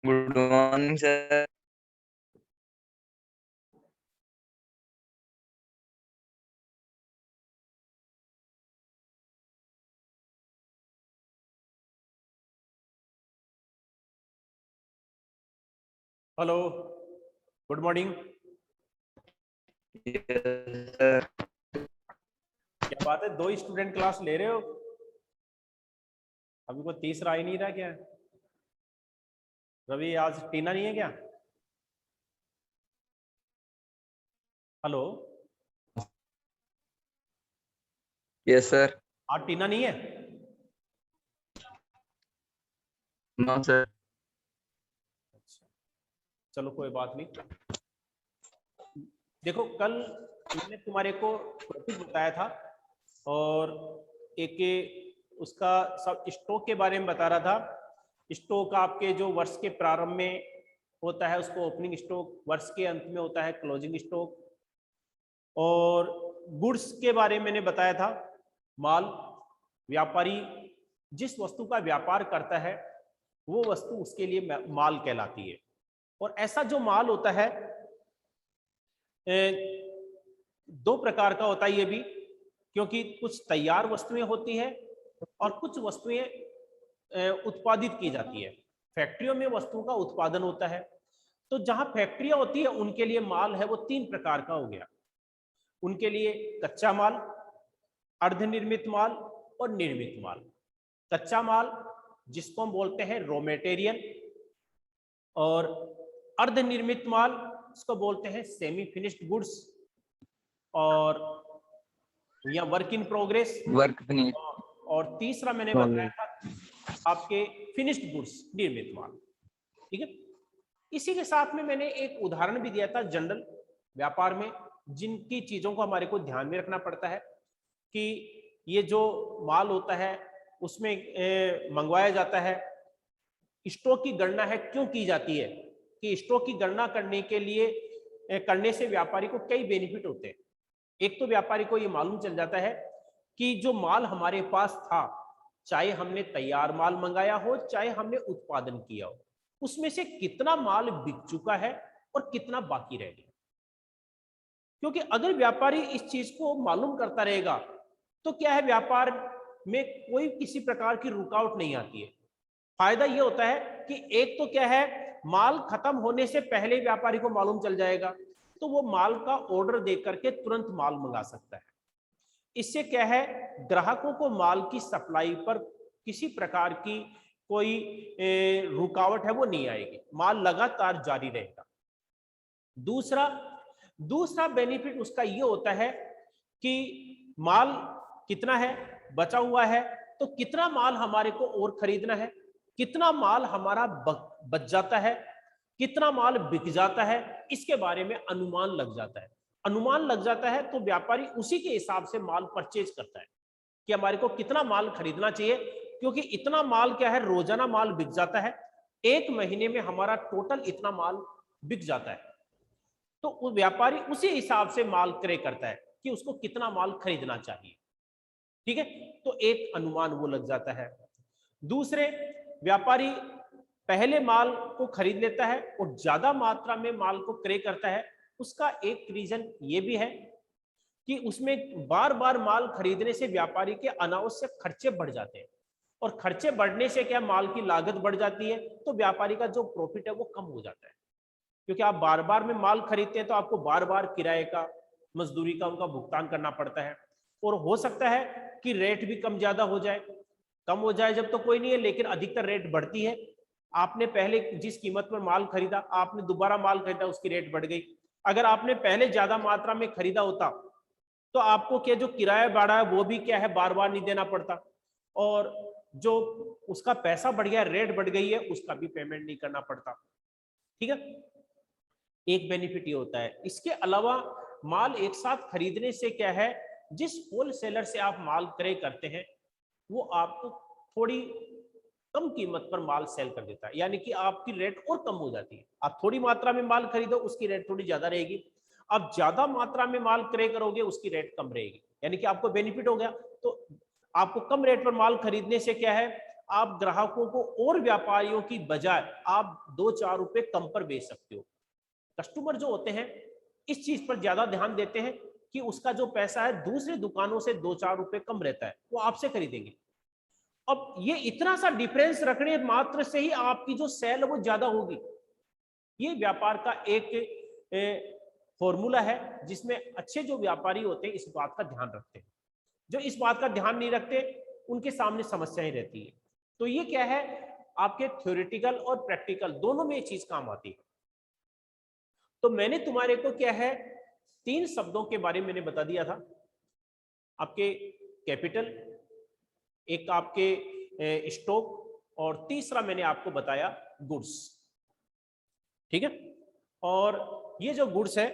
Good morning sir. Hello, good morning. Sir क्या बात है, दो ही स्टूडेंट क्लास ले रहे हो? अभी कोई तीसरा ही नहीं रहा क्या? रवि, आज टीना नहीं है क्या? Hello, yes sir. आज टीना नहीं है? No sir. अच्छा, चलो कोई बात नहीं। देखो, कल मैंने तुम्हारे को टॉपिक बताया था और एक उसका सब स्टॉक के बारे में बता रहा था। स्टॉक आपके जो वर्ष के प्रारंभ में होता है उसको ओपनिंग स्टॉक, वर्ष के अंत में होता है क्लोजिंग स्टॉक। और गुड्स के बारे में मैंने बताया था, माल। व्यापारी जिस वस्तु का व्यापार करता है वो वस्तु उसके लिए माल कहलाती है। और ऐसा जो माल होता है दो प्रकार का होता है ये भी, क्योंकि कुछ तैयार वस्तुएं होती है और कुछ वस्तुएं उत्पादित की जाती है। फैक्ट्रियों में वस्तुओं का उत्पादन होता है, तो जहां फैक्ट्रियां होती है उनके लिए माल है वो तीन प्रकार का हो गया। उनके लिए कच्चा माल, अर्धनिर्मित माल और निर्मित माल। कच्चा माल जिसको हम बोलते हैं रॉ मेटेरियल, और अर्धनिर्मित माल इसको बोलते हैं सेमी फिनिश्ड गुड्स, और या work in progress. Work finish. और तीसरा मैंने बताया था आपके फिनिश्ड गुड्स, निर्मित माल। ठीक है, इसी के साथ में मैंने एक उदाहरण भी दिया था जनरल व्यापार में, जिनकी चीजों को हमारे को ध्यान में रखना पड़ता है कि ये जो माल होता है उसमें मंगवाया जाता है। स्टॉक की गणना है क्यों की जाती है कि स्टॉक की गणना करने के लिए करने से व्यापारी को कई बेनिफिट होते हैं। एक तो व्यापारी को ये मालूम चल जाता है कि जो माल हमारे पास था, चाहे हमने तैयार माल मंगाया हो चाहे हमने उत्पादन किया हो, उसमें से कितना माल बिक चुका है और कितना बाकी रह गया। क्योंकि अगर व्यापारी इस चीज को मालूम करता रहेगा तो क्या है, व्यापार में कोई किसी प्रकार की रुकावट नहीं आती है। फायदा यह होता है कि एक तो क्या है, माल खत्म होने से पहले व्यापारी को मालूम चल जाएगा, तो वो माल का ऑर्डर देकर के तुरंत माल मंगा सकता है। इससे क्या है, ग्राहकों को माल की सप्लाई पर किसी प्रकार की कोई रुकावट है वो नहीं आएगी, माल लगातार जारी रहेगा। दूसरा दूसरा बेनिफिट उसका ये होता है कि माल कितना है बचा हुआ है, तो कितना माल हमारे को और खरीदना है, कितना माल हमारा बच जाता है, कितना माल बिक जाता है, इसके बारे में अनुमान लग जाता है। अनुमान लग जाता है तो व्यापारी उसी के हिसाब से माल परचेज करता है कि हमारे को कितना माल खरीदना चाहिए, क्योंकि इतना माल क्या है, रोजाना माल बिक जाता है, एक महीने में हमारा टोटल इतना माल बिक जाता है। तो वो व्यापारी उसी हिसाब से माल क्रय करता है कि उसको कितना माल खरीदना चाहिए। ठीक है, तो एक अनुमान वो लग जाता है। दूसरे, व्यापारी पहले माल को खरीद लेता है और ज्यादा मात्रा में माल को क्रय करता है। उसका एक रीजन ये भी है कि उसमें बार बार माल खरीदने से व्यापारी के अनावश्यक खर्चे बढ़ जाते हैं, और खर्चे बढ़ने से क्या, माल की लागत बढ़ जाती है, तो व्यापारी का जो प्रॉफिट है वो कम हो जाता है। क्योंकि आप बार बार में माल खरीदते हैं तो आपको बार बार किराए का, मजदूरी का उनका भुगतान करना पड़ता है, और हो सकता है कि रेट भी कम ज्यादा हो जाए। कम हो जाए जब तो कोई नहीं है, लेकिन अधिकतर रेट बढ़ती है। आपने पहले जिस कीमत पर माल खरीदा, आपने दोबारा माल खरीदा, उसकी रेट बढ़ गई। अगर आपने पहले ज्यादा मात्रा में खरीदा होता तो आपको क्या, जो किराया भाड़ा है वो भी क्या है, बार बार नहीं देना पड़ता, और जो उसका पैसा बढ़ गया, रेट बढ़ गई है, उसका भी पेमेंट नहीं करना पड़ता। ठीक है, एक बेनिफिट ये होता है। इसके अलावा माल एक साथ खरीदने से क्या है, जिस होलसेलर से आप माल क्रय करते हैं वो आपको थोड़ी कम कीमत पर माल सेल कर देता है, यानी कि आपकी रेट और कम हो जाती है। आप थोड़ी मात्रा में माल खरीदो, उसकी रेट थोड़ी ज्यादा रहेगी। आप ज्यादा मात्रा में माल क्रय करोगे, उसकी रेट कम रहेगी, यानी कि आपको बेनिफिट हो गया। तो आपको कम रेट पर माल खरीदने से क्या है, आप ग्राहकों को और व्यापारियों की बजाय आप 2-4 रुपए कम पर बेच सकते हो। कस्टमर जो होते हैं इस चीज पर ज्यादा ध्यान देते हैं कि उसका जो पैसा है दूसरी दुकानों से 2-4 रुपए कम रहता है, वो आपसे खरीदेंगे। अब ये इतना सा डिफरेंस रखने मात्र से ही आपकी जो सेल है वो ज्यादा होगी। ये व्यापार का एक फॉर्मूला है जिसमें अच्छे जो व्यापारी होते हैं इस बात का ध्यान रखते हैं। जो इस बात का ध्यान नहीं रखते उनके सामने समस्याएं रहती है। तो ये क्या है, आपके थ्योरेटिकल और प्रैक्टिकल दोनों में ये चीज काम आती है। तो मैंने तुम्हारे को क्या है 3 शब्दों के बारे में मैंने बता दिया था, आपके कैपिटल, एक आपके स्टॉक, और तीसरा मैंने आपको बताया गुड्स। ठीक है, और ये जो गुड्स है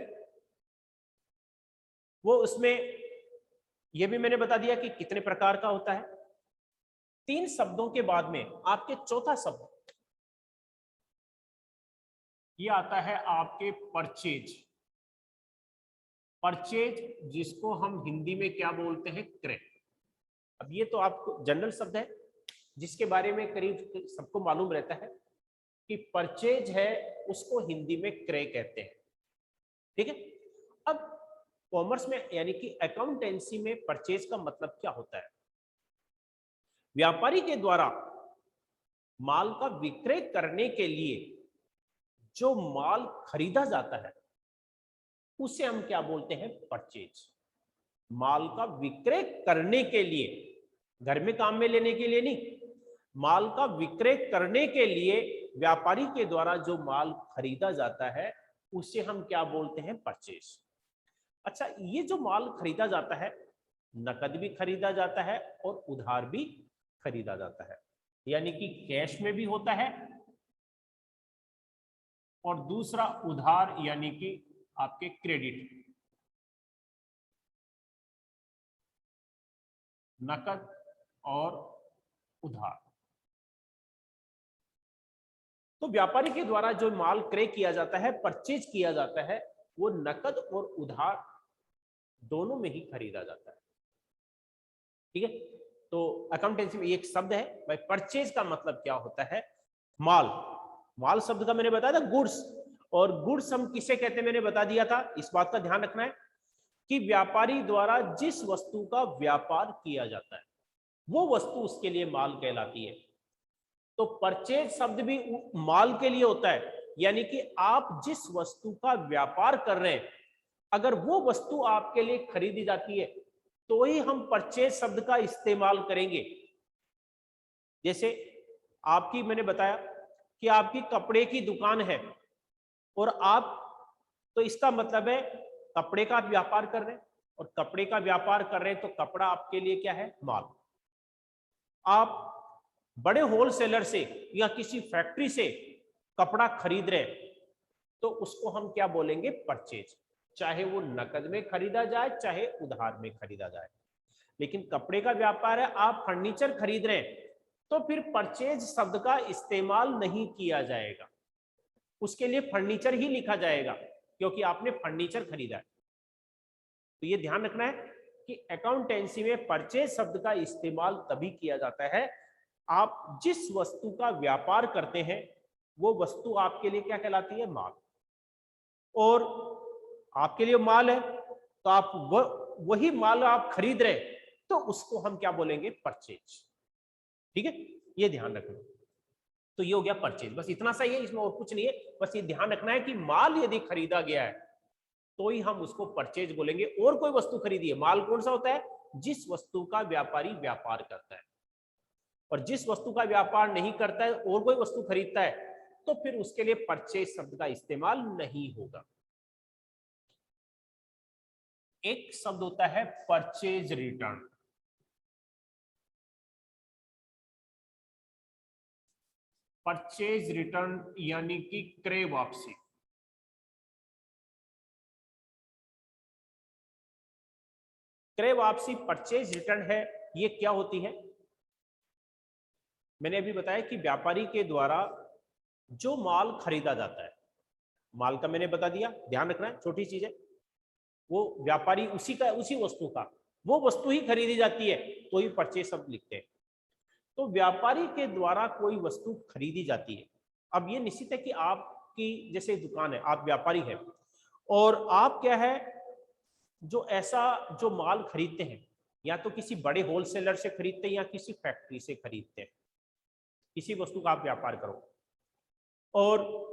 वो उसमें ये भी मैंने बता दिया कि कितने प्रकार का होता है। 3 शब्दों के बाद में आपके चौथा शब्द ये आता है आपके परचेज। परचेज जिसको हम हिंदी में क्या बोलते हैं, क्रय। अब ये तो आपको जनरल शब्द है जिसके बारे में करीब सबको मालूम रहता है कि परचेज है उसको हिंदी में क्रय कहते हैं। ठीक है, अब कॉमर्स में यानी कि अकाउंटेंसी में परचेज का मतलब क्या होता है? व्यापारी के द्वारा माल का विक्रय करने के लिए जो माल खरीदा जाता है उसे हम क्या बोलते हैं, परचेज। माल का विक्रय करने के लिए, घर में काम में लेने के लिए नहीं, माल का विक्रय करने के लिए व्यापारी के द्वारा जो माल खरीदा जाता है उसे हम क्या बोलते हैं, परचेज। अच्छा, ये जो माल खरीदा जाता है नकद भी खरीदा जाता है और उधार भी खरीदा जाता है, यानी कि कैश में भी होता है और दूसरा उधार यानी कि आपके क्रेडिट, नकद और उधार। तो व्यापारी के द्वारा जो माल क्रय किया जाता है, परचेज किया जाता है, वो नकद और उधार दोनों में ही खरीदा जाता है। ठीक है, तो अकाउंटेंसी में एक शब्द है भाई, परचेज का मतलब क्या होता है, माल। माल शब्द का मैंने बताया था गुड्स, और गुड्स हम किसे कहते हैं मैंने बता दिया था। इस बात का ध्यान रखना है कि व्यापारी द्वारा जिस वस्तु का व्यापार किया जाता है वो वस्तु उसके लिए माल कहलाती है। तो परचेज शब्द भी माल के लिए होता है, यानी कि आप जिस वस्तु का व्यापार कर रहे हैं अगर वो वस्तु आपके लिए खरीदी जाती है तो ही हम परचेज शब्द का इस्तेमाल करेंगे। जैसे आपकी, मैंने बताया कि आपकी कपड़े की दुकान है और आप, तो इसका मतलब है कपड़े का व्यापार कर रहे हैं, और कपड़े का व्यापार कर रहे हैं तो कपड़ा आपके लिए क्या है, माल। आप बड़े होलसेलर से या किसी फैक्ट्री से कपड़ा खरीद रहे हैं तो उसको हम क्या बोलेंगे, परचेज। चाहे वो नकद में खरीदा जाए चाहे उधार में खरीदा जाए। लेकिन कपड़े का व्यापार है, आप फर्नीचर खरीद रहे हैं तो फिर परचेज शब्द का इस्तेमाल नहीं किया जाएगा, उसके लिए फर्नीचर ही लिखा जाएगा क्योंकि आपने फर्नीचर खरीदा है। तो ये ध्यान रखना है कि अकाउंटेंसी में परचेज शब्द का इस्तेमाल तभी किया जाता है, आप जिस वस्तु का व्यापार करते हैं वो वस्तु आपके लिए क्या कहलाती है, माल। और आपके लिए माल है तो आप वही माल आप खरीद रहे हैं तो उसको हम क्या बोलेंगे, परचेज। ठीक है, ये ध्यान रखना। तो ये हो गया परचेज, बस इतना सा ही है, इसमें और कुछ नहीं है। बस ये ध्यान रखना है कि माल यदि खरीदा गया है तो ही हम उसको परचेज बोलेंगे। और कोई वस्तु खरीदी है, माल कौन सा होता है, जिस वस्तु का व्यापारी व्यापार करता है। और जिस वस्तु का व्यापार नहीं करता है और कोई वस्तु खरीदता है तो फिर उसके लिए परचेज शब्द का इस्तेमाल नहीं होगा। एक शब्द होता है परचेज रिटर्न। परचेज रिटर्न यानी कि क्रय वापसी। क्रय वापसी परचेज रिटर्न है, ये क्या होती है? मैंने अभी बताया कि व्यापारी के द्वारा जो माल खरीदा जाता है, माल का मैंने बता दिया, ध्यान रखना है, छोटी चीज है, वो व्यापारी उसी वस्तु का, वो वस्तु ही खरीदी जाती है तो ही परचेज शब्द लिखते हैं। तो व्यापारी के द्वारा कोई वस्तु खरीदी जाती है। अब ये निश्चित है कि आपकी जैसे दुकान है, आप व्यापारी हैं और आप क्या है जो ऐसा जो माल खरीदते हैं या तो किसी बड़े होलसेलर से खरीदते हैं या किसी फैक्ट्री से खरीदते हैं, किसी वस्तु का आप व्यापार करो। और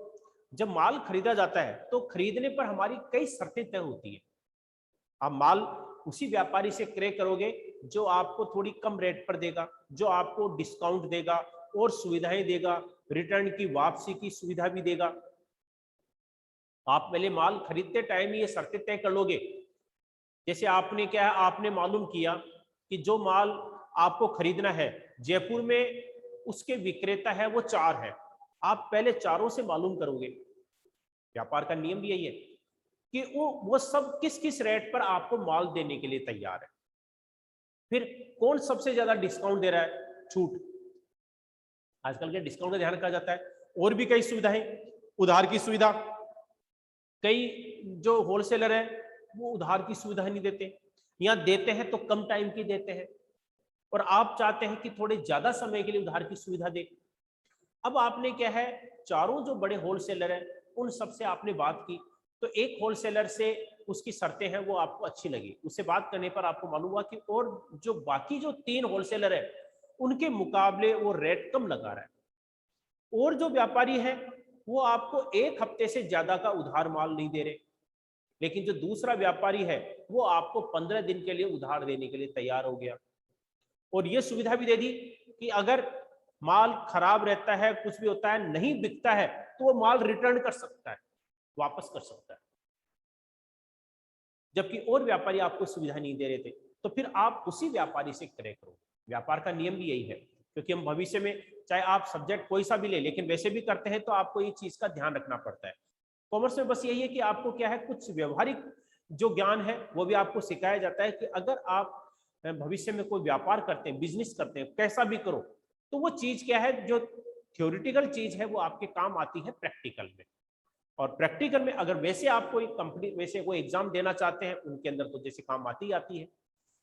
जब माल खरीदा जाता है तो खरीदने पर हमारी कई शर्तें तय होती है। आप माल उसी व्यापारी से क्रय करोगे जो आपको थोड़ी कम रेट पर देगा, जो आपको डिस्काउंट देगा और सुविधाएं देगा, रिटर्न की वापसी की सुविधा भी देगा। आप पहले माल खरीदते टाइम ये शर्तें तय कर लोगे। जैसे आपने क्या है, आपने मालूम किया कि जो माल आपको खरीदना है जयपुर में उसके विक्रेता है वो 4 है, आप पहले चारों से मालूम करोगे। व्यापार का नियम भी यही है कि वो सब किस किस रेट पर आपको माल देने के लिए तैयार है, फिर कौन सबसे ज्यादा डिस्काउंट दे रहा है, छूट। आजकल के डिस्काउंट का ध्यान रखा जाता है। और भी कई सुविधाएं, उधार की सुविधा, कई जो होलसेलर है वो उधार की सुविधा नहीं देते या देते हैं तो कम टाइम की देते हैं और आप चाहते हैं कि थोड़े ज्यादा समय के लिए उधार की सुविधा दे। अब आपने क्या है, चारों जो बड़े होलसेलर हैं उन सबसे आपने बात की तो एक होलसेलर से उसकी शर्तें हैं वो आपको अच्छी लगी, उससे बात करने पर आपको मालूम हुआ कि और जो बाकी जो 3 होलसेलर है उनके मुकाबले वो रेट कम लगा रहा है और जो व्यापारी है वो आपको 1 हफ्ते से ज्यादा का उधार माल नहीं दे रहे, लेकिन जो दूसरा व्यापारी है वो आपको 15 दिन के लिए उधार देने के लिए तैयार हो गया। और ये सुविधा भी दे दी कि अगर माल खराब रहता है, कुछ भी होता है, नहीं बिकता है तो वो माल रिटर्न कर सकता है, वापस कर सकता है। जबकि और व्यापारी आपको सुविधा नहीं दे रहे थे तो फिर आप उसी व्यापारी से क्रय करो। व्यापार का नियम भी यही है, क्योंकि हम भविष्य में चाहे आप सब्जेक्ट कोई सा भी ले लेकिन वैसे भी करते हैं तो आपको ये चीज का ध्यान रखना पड़ता है। कॉमर्स में बस यही है कि आपको क्या है, कुछ व्यवहारिक जो ज्ञान है वो भी आपको सिखाया जाता है कि अगर आप भविष्य में कोई व्यापार करते हैं, बिजनेस करते हैं, कैसा भी करो, तो वो चीज क्या है जो थ्योरेटिकल चीज है वो आपके काम आती है प्रैक्टिकल में। और प्रैक्टिकल में अगर वैसे आप कोई कंपनी वैसे कोई एग्जाम देना चाहते हैं उनके अंदर तो जैसे काम आती ही आती है,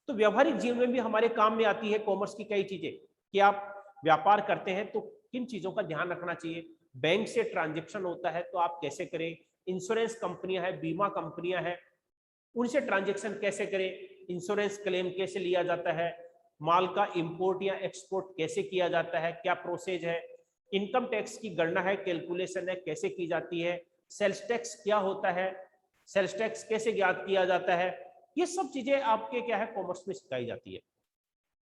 तो व्यवहारिक जीवन में भी हमारे काम में आती है कॉमर्स की कई चीजें कि आप व्यापार करते हैं तो किन चीजों का ध्यान रखना चाहिए, बैंक से ट्रांजेक्शन होता है तो आप कैसे करें, इंश्योरेंस कंपनियां हैं, बीमा कंपनियां हैं, उनसे ट्रांजेक्शन कैसे करें, इंश्योरेंस क्लेम कैसे लिया जाता है, माल का इंपोर्ट या एक्सपोर्ट कैसे किया जाता है, क्या प्रोसेस है, इनकम टैक्स की गणना है, कैलकुलेशन है, कैसे की जाती है, सेल्स टैक्स क्या होता है, सेल्स टैक्स कैसे ज्ञात किया जाता है, ये सब चीजें आपके क्या है कॉमर्स में सिखाई जाती है।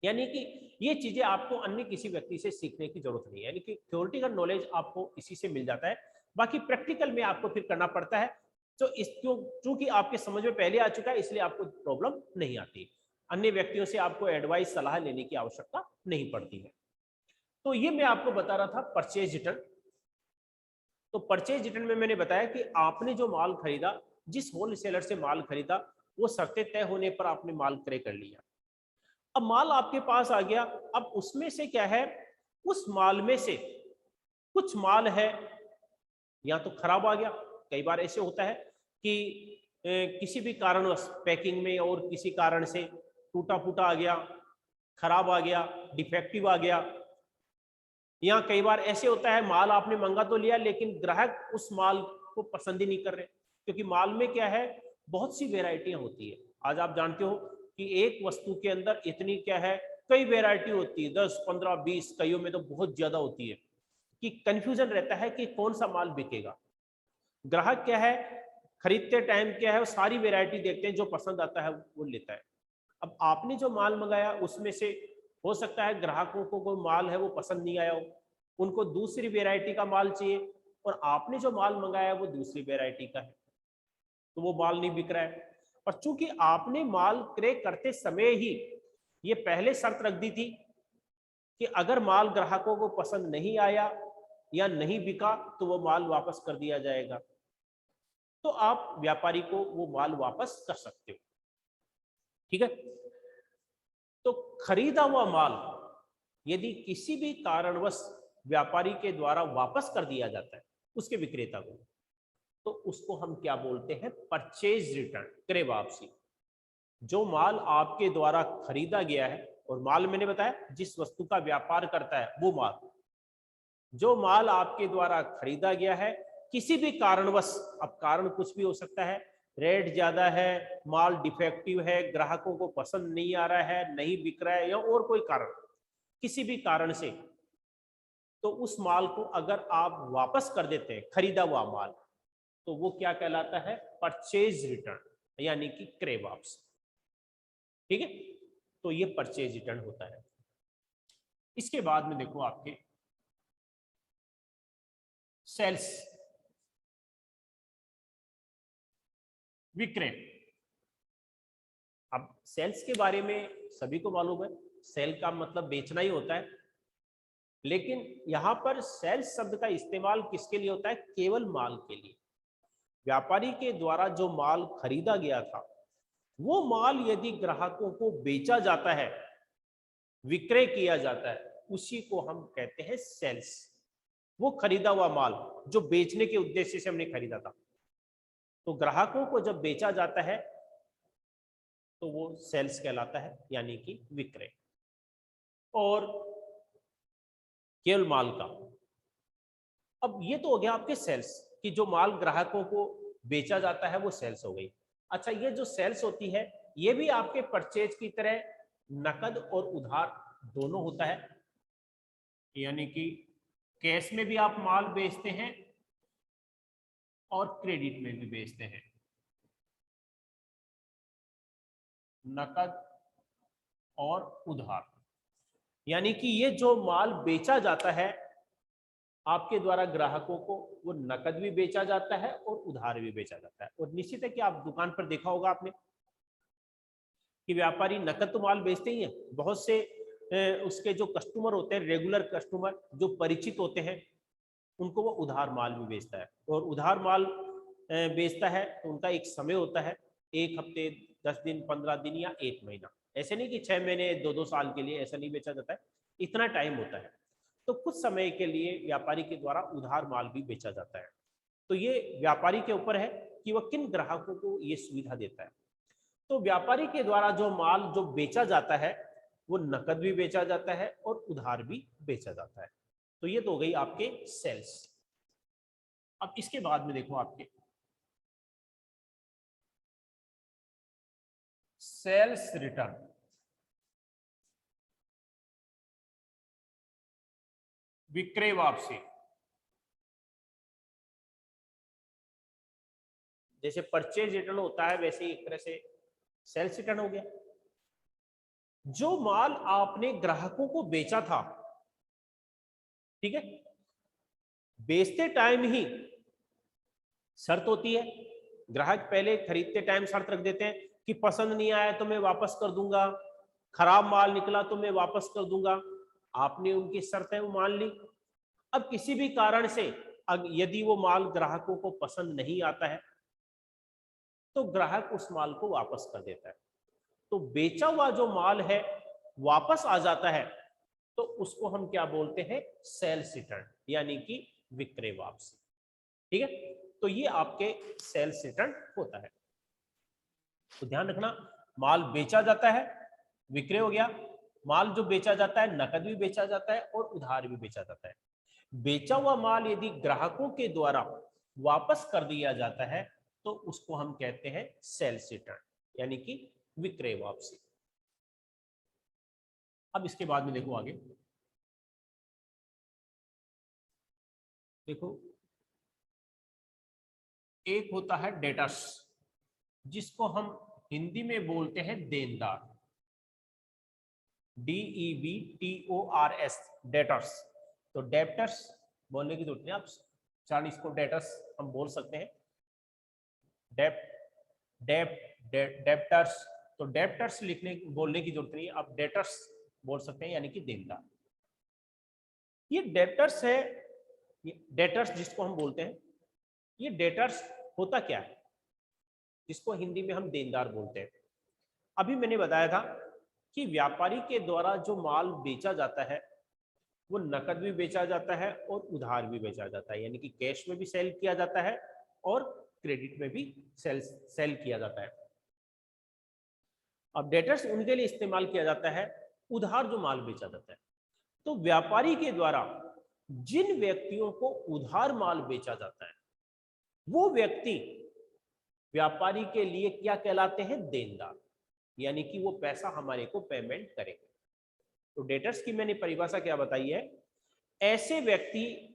यानी कि ये चीजें आपको अन्य किसी व्यक्ति से सीखने की जरूरत नहीं है, यानी कि थ्योरेटिकल नॉलेज आपको इसी से मिल जाता है, बाकी प्रैक्टिकल में आपको फिर करना पड़ता है। तो इस चूंकि आपके समझ में पहले आ चुका है इसलिए आपको प्रॉब्लम नहीं आती, अन्य व्यक्तियों से आपको एडवाइस सलाह लेने की आवश्यकता नहीं पड़ती है। तो ये मैं आपको बता रहा था परचेज रिटर्न। तो परचेज रिटर्न में मैंने बताया कि आपने जो माल खरीदा, जिस होलसेलर से माल खरीदा, वो शर्तें तय होने पर आपने माल क्रय कर लिया। अब माल आपके पास आ गया, अब उसमें से क्या है, उस माल में से कुछ माल है या तो खराब आ गया, कई बार ऐसे होता है कि किसी भी कारणवश पैकिंग में और किसी कारण से टूटा फूटा आ गया, खराब आ गया, डिफेक्टिव आ गया, या कई बार ऐसे होता है माल आपने मंगा तो लिया लेकिन ग्राहक उस माल को पसंद ही नहीं कर रहे, क्योंकि माल में क्या है बहुत सी वेराइटियां होती है। आज आप जानते हो कि एक वस्तु के अंदर इतनी क्या है कई वेराइटी होती है, 10 15 20, कईयों में तो बहुत ज्यादा होती है, कि कंफ्यूजन रहता है कि कौन सा माल बिकेगा। ग्राहक क्या है खरीदते टाइम क्या है वो सारी वेराइटी देखते हैं, जो पसंद आता है वो लेता है। अब आपने जो माल मंगाया उसमें से हो सकता है ग्राहकों को कोई माल है वो पसंद नहीं आया हो, उनको दूसरी वेराइटी का माल चाहिए, और आपने जो माल मंगाया वो दूसरी वेराइटी का है, तो वो माल नहीं बिक रहा है। और चूंकि आपने माल क्रय करते समय ही ये पहले शर्त रख दी थी कि अगर माल ग्राहकों को पसंद नहीं आया या नहीं बिका तो वो माल वापस कर दिया जाएगा, तो आप व्यापारी को वो माल वापस कर सकते हो। ठीक है, तो खरीदा हुआ माल यदि किसी भी कारणवश व्यापारी के द्वारा वापस कर दिया जाता है उसके विक्रेता को, तो उसको हम क्या बोलते हैं, परचेज रिटर्न, क्रय वापसी। जो माल आपके द्वारा खरीदा गया है और माल मैंने बताया जिस वस्तु का व्यापार करता है वो माल। जो माल आपके द्वारा खरीदा गया है किसी भी कारणवश, अब कारण कुछ भी हो सकता है, रेट ज्यादा है, माल डिफेक्टिव है, ग्राहकों को पसंद नहीं आ रहा है, नहीं बिक रहा है, या और कोई कारण, किसी भी कारण से, तो उस माल को अगर आप वापस कर देते हैं, खरीदा हुआ माल, तो वो क्या कहलाता है? परचेज रिटर्न, यानी कि क्रय वापसी। ठीक है, तो ये परचेज रिटर्न होता है। इसके बाद में देखो आपके सेल्स, विक्रय। अब सेल्स के बारे में सभी को मालूम है, सेल का मतलब बेचना ही होता है, लेकिन यहां पर सेल्स शब्द का इस्तेमाल किसके लिए होता है? केवल माल के लिए। व्यापारी के द्वारा जो माल खरीदा गया था, वो माल यदि ग्राहकों को बेचा जाता है, विक्रय किया जाता है, उसी को हम कहते हैं सेल्स। वो खरीदा हुआ माल जो बेचने के उद्देश्य से हमने खरीदा था, तो ग्राहकों को जब बेचा जाता है तो वो सेल्स कहलाता है, यानी कि विक्रय। और केवल माल का, अब ये तो हो गया आपके सेल्स, कि जो माल ग्राहकों को बेचा जाता है वो सेल्स हो गई। अच्छा, ये जो सेल्स होती है ये भी आपके परचेज की तरह नकद और उधार दोनों होता है, यानी कि कैश में भी आप माल बेचते हैं और क्रेडिट में भी बेचते हैं, नकद और उधार। यानी कि ये जो माल बेचा जाता है आपके द्वारा ग्राहकों को, वो नकद भी बेचा जाता है और उधार भी बेचा जाता है। और निश्चित है कि आप दुकान पर देखा होगा आपने कि व्यापारी नकद तो माल बेचते ही हैं, बहुत से उसके जो कस्टमर होते हैं, रेगुलर कस्टमर जो परिचित होते हैं, उनको वो उधार माल भी बेचता है। और उधार माल बेचता है तो उनका एक समय होता है, 1 हफ्ते, 10 दिन, 15 दिन या 1 महीना। ऐसे नहीं कि 6 महीने, 2-2 साल के लिए, ऐसा नहीं बेचा जाता है, इतना टाइम होता है। तो कुछ समय के लिए व्यापारी के द्वारा उधार माल भी बेचा जाता है। तो ये व्यापारी के ऊपर है कि वह किन ग्राहकों को ये सुविधा देता है। तो व्यापारी के द्वारा जो माल जो बेचा जाता है वो नकद भी बेचा जाता है और उधार भी बेचा जाता है। तो ये तो हो गई आपके सेल्स। अब इसके बाद में देखो आपके सेल्स रिटर्न। विक्रय वापसी। जैसे परचेज रिटर्न होता है वैसे ही एक तरह से सेल्स रिटर्न हो गया। जो माल आपने ग्राहकों को बेचा था, ठीक है, बेचते टाइम ही शर्त होती है, ग्राहक पहले खरीदते टाइम शर्त रख देते हैं कि पसंद नहीं आया तो मैं वापस कर दूंगा, खराब माल निकला तो मैं वापस कर दूंगा। आपने उनकी शर्तें वो मान ली। अब किसी भी कारण से यदि वो माल ग्राहकों को पसंद नहीं आता है तो ग्राहक उस माल को वापस कर देता है। तो बेचा हुआ जो माल है वापस आ जाता है तो उसको हम क्या बोलते हैं? सेल्स रिटर्न, यानी कि विक्रय वापसी। ठीक है, तो ये आपके सेल्स रिटर्न होता है। तो ध्यान रखना, माल बेचा जाता है, विक्रय हो गया। माल जो बेचा जाता है नकद भी बेचा जाता है और उधार भी बेचा जाता है। बेचा हुआ माल यदि ग्राहकों के द्वारा वापस कर दिया जाता है तो उसको हम कहते हैं सेल्स रिटर्न, यानी कि विक्रय वापसी। अब इसके बाद में देखो आगे, देखो एक होता है डेटर्स, जिसको हम हिंदी में बोलते हैं देनदार, DEBTORS, डेटर्स। तो डेप्टर्स बोलने की जरूरत नहीं, आप चार्ट इसको डेटर्स हम बोल सकते हैं। डेप्टर्स, तो डेप्टर्स लिखने बोलने की जरूरत नहीं, आप डेटर्स बोल सकते हैं, यानी कि देनदार। ये डेटर्स है, डेटर्स जिसको हम बोलते हैं, ये डेटर्स होता क्या है, जिसको हिंदी में हम देनदार बोलते हैं। अभी मैंने बताया था कि व्यापारी के द्वारा जो माल बेचा जाता है वो नकद भी बेचा जाता है और उधार भी बेचा जाता है, यानी कि कैश में भी सेल किया जाता है और क्रेडिट में भी सेल किया जाता है। अब डेटर्स उनके लिए इस्तेमाल किया जाता है उधार जो माल बेचा जाता है। तो व्यापारी के द्वारा जिन व्यक्तियों को उधार माल बेचा जाता है वो व्यक्ति व्यापारी के लिए क्या कहलाते हैं? देनदार, यानी कि वो पैसा हमारे को पेमेंट करेंगे। तो डेटर्स की मैंने परिभाषा क्या बताई है? ऐसे व्यक्ति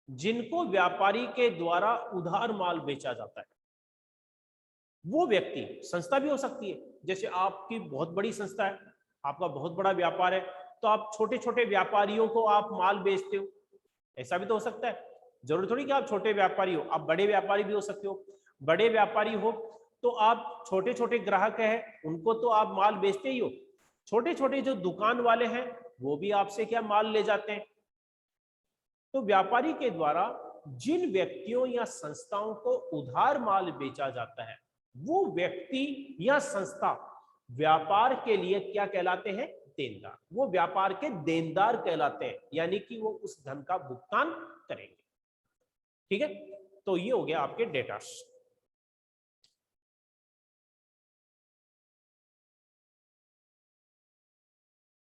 जिनको व्यापारी के द्वारा उधार माल बेचा जाता है, वो व्यक्ति, संस्था भी हो सकती है, जैसे आपकी बहुत बड़ी संस्था है, आपका बहुत बड़ा व्यापार है, तो आप छोटे छोटे व्यापारियों को आप माल बेचते हो, ऐसा भी तो हो सकता है। जरूरी थोड़ी कि आप छोटे व्यापारी हो, आप बड़े व्यापारी भी हो सकते हो। बड़े व्यापारी हो तो आप छोटे छोटे ग्राहक हैं उनको तो आप माल बेचते ही हो, छोटे छोटे जो दुकान वाले हैं वो भी आपसे क्या माल ले जाते हैं। तो व्यापारी के द्वारा जिन व्यक्तियों या संस्थाओं को उधार माल बेचा जाता है वो व्यक्ति या संस्था व्यापार के लिए क्या कहलाते हैं? देनदार। वो व्यापार के देनदार कहलाते हैं, यानी कि वो उस धन का भुगतान करेंगे। ठीक है, तो ये हो गया आपके डेटास।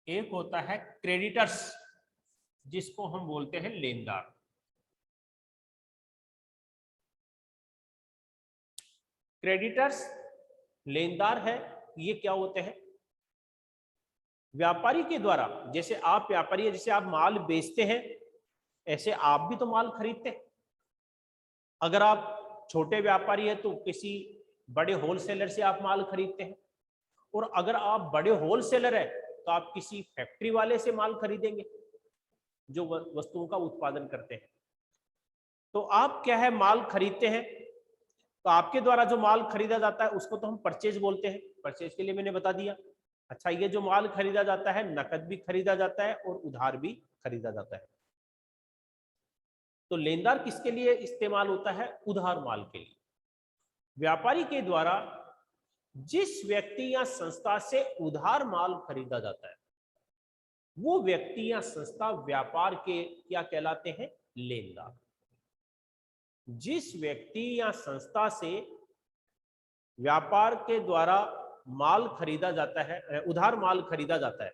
एक होता है क्रेडिटर्स, जिसको हम बोलते हैं लेनदार। क्रेडिटर्स लेनदार है, ये क्या होते हैं? व्यापारी के द्वारा, जैसे आप व्यापारी है, जैसे आप माल बेचते हैं ऐसे आप भी तो माल खरीदते हैं। अगर आप छोटे व्यापारी है तो किसी बड़े होलसेलर से आप माल खरीदते हैं, और अगर आप बड़े होलसेलर है तो आप किसी फैक्ट्री वाले से माल खरीदेंगे जो वस्तुओं का उत्पादन करते हैं। तो आप क्या है, माल खरीदते हैं, तो आपके द्वारा जो माल खरीदा जाता है उसको तो हम परचेज बोलते हैं। परचेज के लिए मैंने बता दिया। अच्छा, ये जो माल खरीदा जाता है नकद भी खरीदा जाता है और उधार भी खरीदा जाता है। तो लेनदार किसके लिए इस्तेमाल होता है? उधार माल के लिए। व्यापारी के द्वारा जिस व्यक्ति या संस्था से उधार माल खरीदा जाता है वो व्यक्ति या संस्था व्यापार के क्या कहलाते हैं? लेनदार। जिस व्यक्ति या संस्था से व्यापार के द्वारा माल खरीदा जाता है, उधार माल खरीदा जाता है,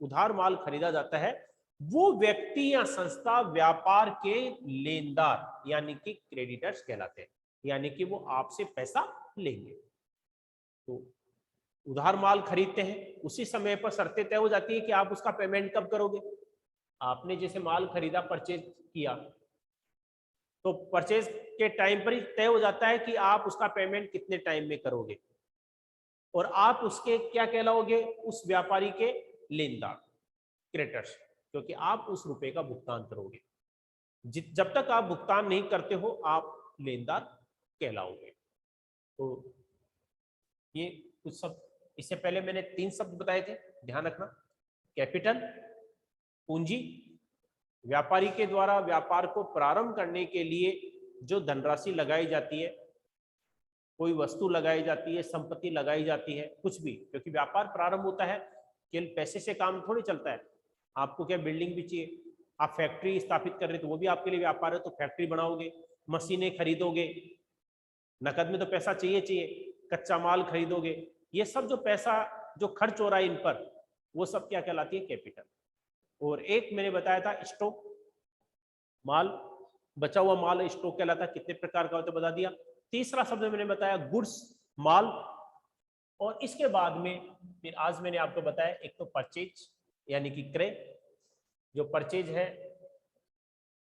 उधार माल खरीदा जाता है, वो व्यक्ति या संस्था व्यापार के लेनदार यानी कि क्रेडिटर्स कहलाते हैं, यानी कि वो आपसे पैसा लेंगे। तो उधार माल खरीदते हैं, उसी समय पर शर्तें तय हो जाती है कि आप उसका पेमेंट कब करोगे। आपने जैसे माल खरीदा, परचेज किया, तो परचेज के टाइम पर ही तय हो जाता है कि आप उसका पेमेंट कितने टाइम में करोगे, और आप उसके क्या कहलाओगे? उस व्यापारी के लेनदार, क्रेडिटर्स, क्योंकि आप उस रुपए का भुगतान करोगे। जब तक आप भुगतान नहीं करते हो आप लेनदार कहलाओगे। तो ये कुछ शब्द, इससे पहले मैंने 3 शब्द बताए थे, ध्यान रखना। कैपिटल, पूंजी, व्यापारी के द्वारा व्यापार को प्रारंभ करने के लिए जो धनराशि लगाई जाती है, कोई वस्तु लगाई जाती है, संपत्ति लगाई जाती है, कुछ भी, क्योंकि व्यापार प्रारंभ होता है केवल पैसे से काम थोड़ी चलता है। आपको क्या बिल्डिंग भी चाहिए, आप फैक्ट्री स्थापित कर रहे तो वो भी आपके लिए व्यापार है, तो फैक्ट्री बनाओगे, मशीनें खरीदोगे, नकद में तो पैसा चाहिए, कच्चा माल खरीदोगे, ये सब जो पैसा जो खर्च हो रहा है इन पर, वो सब क्या कहलाती है? कैपिटल। और एक मैंने बताया था स्टॉक, माल, बचा हुआ माल स्टॉक कहलाता है। कितने प्रकार का होता है बता दिया। तीसरा शब्द मैंने बताया गुड्स, माल। और इसके बाद में फिर आज मैंने आपको बताया एक तो परचेज यानी कि क्रय। जो परचेज है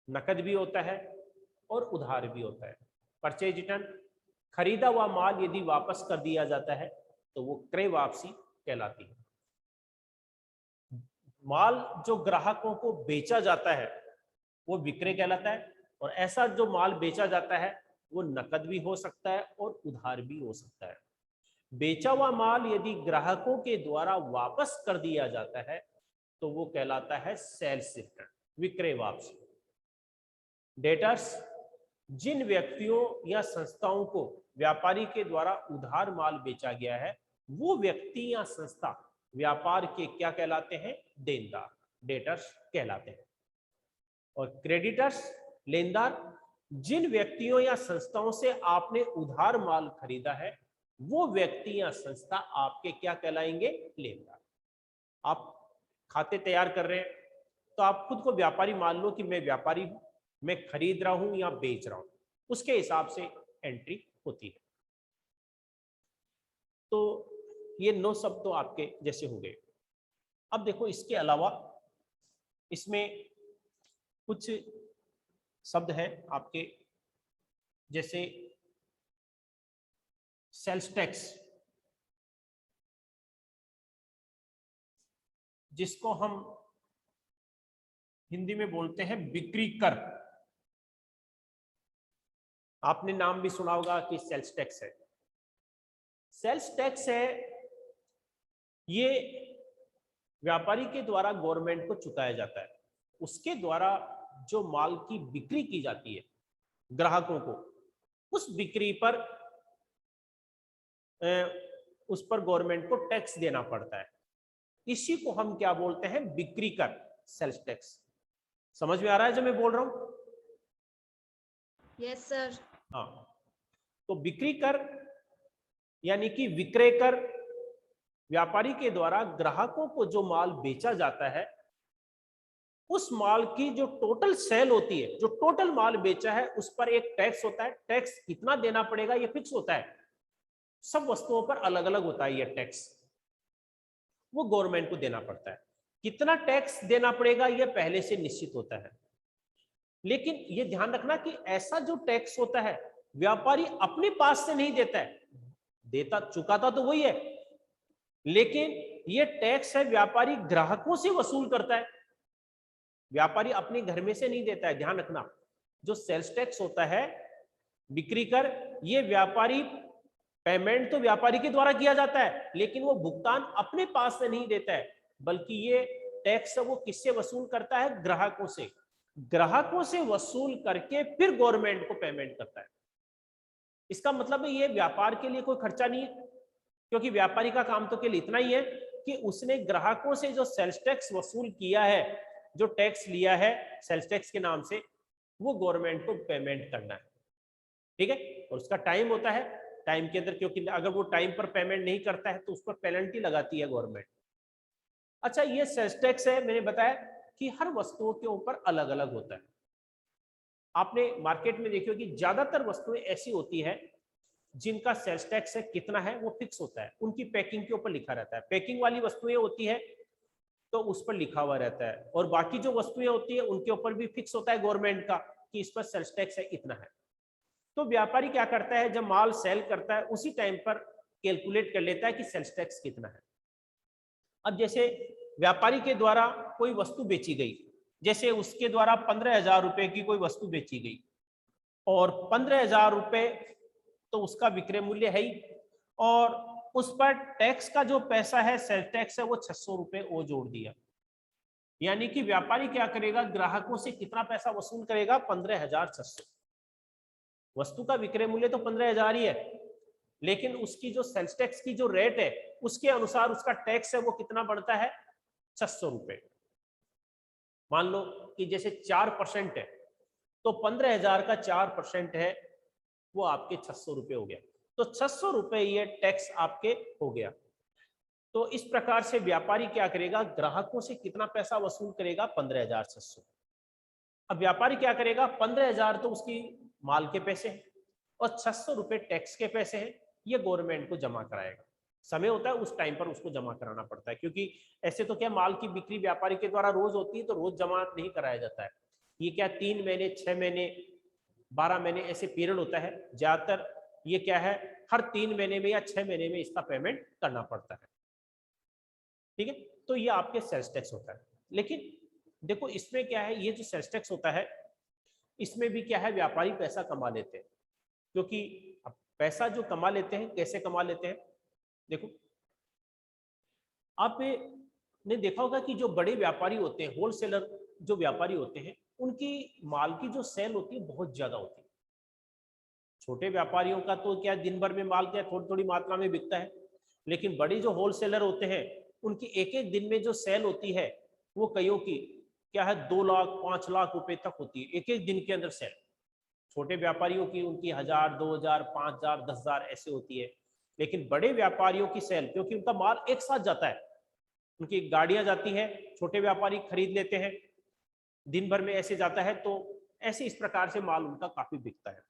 नकद भी होता है और उधार भी होता है। परचेज रिटर्न, खरीदा हुआ माल यदि वापस कर दिया जाता है तो वो क्रय वापसी कहलाती है। माल जो ग्राहकों को बेचा जाता है वो विक्रय कहलाता है, और ऐसा जो माल बेचा जाता है वो नकद भी हो सकता है और उधार भी हो सकता है। बेचा हुआ माल यदि ग्राहकों के द्वारा वापस कर दिया जाता है तो वो कहलाता है सेल्स रिटर्न, विक्रय वापसी। डेटर्स, जिन व्यक्तियों या संस्थाओं को व्यापारी के द्वारा उधार माल बेचा गया है वो व्यक्ति या संस्था व्यापार के क्या कहलाते हैं? देनदार, डेटर्स कहलाते हैं। और क्रेडिटर्स, लेनदार, जिन व्यक्तियों या संस्थाओं से आपने उधार माल खरीदा है वो व्यक्ति या संस्था आपके क्या कहलाएंगे? लेनदार। आप खाते तैयार कर रहे हैं तो आप खुद को व्यापारी मान लो कि मैं व्यापारी हूं, मैं खरीद रहा हूं या बेच रहा हूं, उसके हिसाब से एंट्री होती है। तो ये 9 शब्द तो आपके जैसे हो गए। अब देखो इसके अलावा इसमें कुछ शब्द हैं आपके, जैसे सेल्स टैक्स, जिसको हम हिंदी में बोलते हैं बिक्री कर। आपने नाम भी सुना होगा कि सेल्स टैक्स है। सेल्स टैक्स है, ये व्यापारी के द्वारा गवर्नमेंट को चुकाया जाता है। उसके द्वारा जो माल की बिक्री की जाती है ग्राहकों को, उस बिक्री पर उस पर गवर्नमेंट को टैक्स देना पड़ता है। इसी को हम क्या बोलते हैं? बिक्री कर, सेल्स टैक्स। समझ में आ रहा है जो मैं बोल रहा हूं? Yes sir. हाँ, तो बिक्री कर यानी कि विक्रय कर, व्यापारी के द्वारा ग्राहकों को जो माल बेचा जाता है उस माल की जो टोटल सेल होती है, जो टोटल माल बेचा है उस पर एक टैक्स होता है। टैक्स कितना देना पड़ेगा ये फिक्स होता है, सब वस्तुओं पर अलग अलग होता है। ये टैक्स वो गवर्नमेंट को देना पड़ता है। कितना टैक्स देना पड़ेगा ये पहले से निश्चित होता है, लेकिन ये ध्यान रखना कि ऐसा जो टैक्स होता है व्यापारी अपने पास से नहीं देता है, देता चुकाता तो वही है, लेकिन ये टैक्स है व्यापारी ग्राहकों से वसूल करता है, व्यापारी अपने घर में से नहीं देता है। ध्यान रखना, जो सेल्स टैक्स होता है, बिक्री कर, ये व्यापारी पेमेंट तो व्यापारी के द्वारा किया जाता है, लेकिन वो भुगतान अपने पास से नहीं देता है, बल्कि ये टैक्स वो किससे वसूल करता है? ग्राहकों से। ग्राहकों से वसूल करके फिर गवर्नमेंट को पेमेंट करता है। इसका मतलब है ये व्यापार के लिए कोई खर्चा नहीं है, क्योंकि व्यापारी का काम तो केवल इतना ही है कि उसने ग्राहकों से जो सेल्स टैक्स वसूल किया है, जो टैक्स लिया है सेल्स टैक्स के नाम से, वो गवर्नमेंट को पेमेंट करना है। ठीक है, और उसका टाइम होता है, टाइम के अंदर, क्योंकि अगर वो टाइम पर पेमेंट नहीं करता है तो उस पर पेनल्टी लगाती है गवर्नमेंट। अच्छा, ये सेल्स टैक्स है, मैंने बताया कि हर वस्तुओं के ऊपर अलग अलग होता है। आपने मार्केट में देखियो कि ज्यादातर वस्तुएं ऐसी होती है जिनका सेल्स टैक्स है कितना है वो फिक्स होता है, उनकी पैकिंग के ऊपर लिखा रहता है। पैकिंग वाली वस्तुएं होती है तो उस पर लिखा हुआ रहता है, और बाकी जो वस्तुएं होती है उनके ऊपर भी फिक्स होता है गवर्नमेंट का कि इस पर सेल्स टैक्स है इतना है। तो व्यापारी क्या करता है, जब माल सेल करता है उसी टाइम पर कैलकुलेट कर लेता है कि सेल्स टैक्स कितना है। अब जैसे व्यापारी के द्वारा कोई वस्तु बेची गई, जैसे उसके द्वारा 15,000 रुपए की कोई वस्तु बेची गई, और 15,000 रुपए तो उसका विक्रय मूल्य है ही, और उस पर टैक्स का जो पैसा है, सेल्स टैक्स है, वो 600 रुपए वो जोड़ दिया। यानी कि व्यापारी क्या करेगा, ग्राहकों से कितना पैसा वसूल करेगा? 15,600। वस्तु का विक्रय मूल्य तो 15,000 ही है, लेकिन उसकी जो सेल्स टैक्स की जो रेट है उसके अनुसार उसका टैक्स है वो कितना बढ़ता है? 600 रुपए। मान लो कि जैसे 4% है, तो 15,000 का 4% है, वो आपके 600 रुपए हो गया। तो 600 रुपए ये टैक्स आपके हो गया। तो इस प्रकार से व्यापारी क्या करेगा, ग्राहकों से कितना पैसा वसूल करेगा? 15,600। अब व्यापारी क्या करेगा, 15,000 तो उसकी माल के पैसे हैं और 600 रुपए टैक्स के पैसे हैं, ये गवर्नमेंट को जमा कराएगा। समय होता है उस टाइम पर उसको जमा कराना पड़ता है, क्योंकि ऐसे तो क्या माल की बिक्री व्यापारी के द्वारा रोज होती है, तो रोज जमा नहीं कराया जाता है। ये क्या 3 महीने, 6 महीने, 12 महीने ऐसे पीरियड होता है। ज्यादातर ये क्या है, हर 3 महीने में या 6 महीने में इसका पेमेंट करना पड़ता है। ठीक है, तो ये आपके सेल्स टैक्स होता है। लेकिन देखो इसमें क्या है, ये जो सेल्स टैक्स होता है इसमें भी क्या है, व्यापारी पैसा कमा लेते हैं, क्योंकि अब पैसा जो कमा लेते हैं, कैसे कमा लेते हैं? देखो, आपने देखा होगा कि जो बड़े व्यापारी होते हैं, होलसेलर जो व्यापारी होते हैं, उनकी माल की जो सेल होती है बहुत ज्यादा होती है। छोटे व्यापारियों का तो क्या दिन भर में माल क्या थोड़ी थोड़ी मात्रा में बिकता है, लेकिन बड़ी जो होलसेलर होते हैं उनकी एक एक दिन में जो सेल होती है वो कईयों की क्या है 2 लाख 5 लाख रुपए तक होती है एक एक दिन के अंदर सेल। छोटे व्यापारियों की उनकी 1,000, 2,000, 5,000, 10,000 ऐसे होती है, लेकिन बड़े व्यापारियों की सेल, क्योंकि उनका माल एक साथ जाता है, उनकी गाड़ियां जाती है, छोटे व्यापारी खरीद लेते हैं, दिन भर में ऐसे जाता है, तो ऐसे इस प्रकार से माल उनका काफी बिकता है।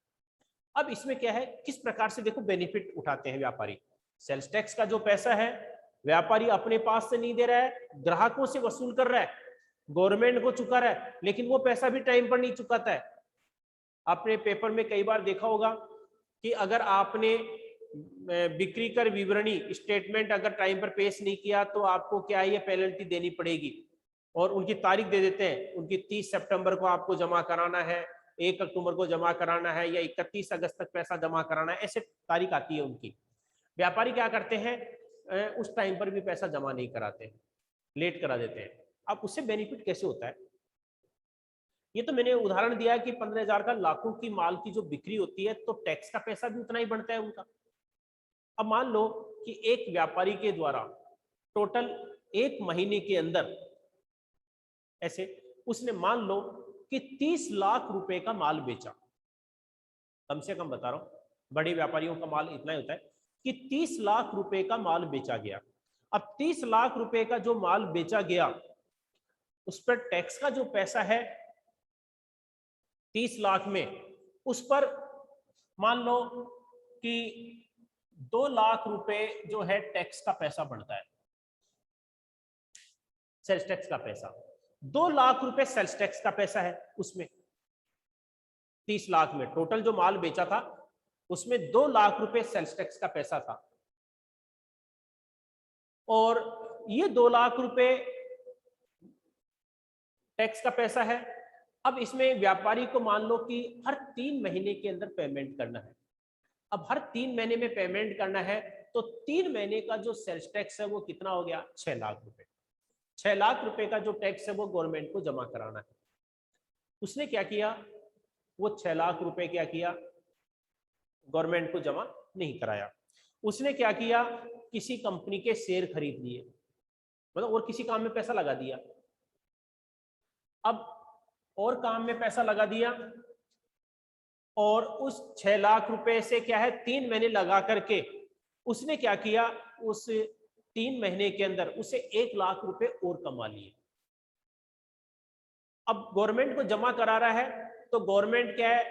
अब इसमें क्या है, किस प्रकार से देखो बेनिफिट उठाते हैं व्यापारी। सेल्स टैक्स का जो पैसा है व्यापारी अपने पास से नहीं दे रहा है, ग्राहकों से वसूल कर रहा है, गवर्नमेंट को चुका रहा है, लेकिन वो पैसा भी टाइम पर नहीं चुकाता है। आपने पेपर में कई बार देखा होगा कि अगर आपने बिक्री कर विवरणी स्टेटमेंट अगर टाइम पर पेश नहीं किया तो आपको क्या है, ये पेनल्टी देनी पड़ेगी, और उनकी तारीख दे देते हैं, उनकी 30 सितंबर को आपको जमा कराना है, 1 अक्टूबर को जमा कराना है, या 31 अगस्त तक पैसा जमा कराना है, ऐसे तारीख आती है उनकी। व्यापारी क्या करते हैं, उस टाइम पर भी पैसा जमा नहीं कराते, लेट करा देते हैं। अब उससे बेनिफिट कैसे होता है, ये तो मैंने उदाहरण दिया कि 15,000 का लाखों की माल की जो बिक्री होती है तो टैक्स का पैसा भी उतना ही बनता है उनका। अब मान लो कि एक व्यापारी के द्वारा टोटल 1 महीने के अंदर ऐसे उसने मान लो कि 30 लाख रुपए का माल बेचा, कम से कम बता रहा हूं, बड़े व्यापारियों का माल इतना ही होता है कि 30 लाख रुपए का माल बेचा गया। अब 30 लाख रुपए का जो माल बेचा गया उस पर टैक्स का जो पैसा है 30 लाख में, उस पर मान लो कि 2 लाख रुपए जो है टैक्स का पैसा बनता है, सेल्स टैक्स का पैसा 2 लाख रुपए सेल्स टैक्स का पैसा है उसमें। 30 लाख में टोटल जो माल बेचा था उसमें 2 लाख रुपए सेल्स टैक्स का पैसा था, और ये 2 लाख रुपए टैक्स का पैसा है। अब इसमें व्यापारी को मान लो कि हर 3 महीने के अंदर पेमेंट करना है। अब हर 3 महीने में पेमेंट करना है तो 3 महीने का जो सेल्स टैक्स है वो कितना हो गया, 6 लाख रुपए। 6 लाख रुपए का जो टैक्स है वो गवर्नमेंट को जमा कराना है। उसने क्या किया, वो 6 लाख रुपए क्या किया, गवर्नमेंट को जमा नहीं कराया। उसने क्या किया, किसी कंपनी के शेयर खरीद लिए, मतलब और किसी काम में पैसा लगा दिया। अब और काम में पैसा लगा दिया और उस 6 लाख रुपए से क्या है 3 महीने लगा करके उसने क्या किया, उस 3 महीने के अंदर उसे 1 लाख रुपए और कमा लिए। अब गवर्नमेंट को जमा करा रहा है तो गवर्नमेंट क्या है,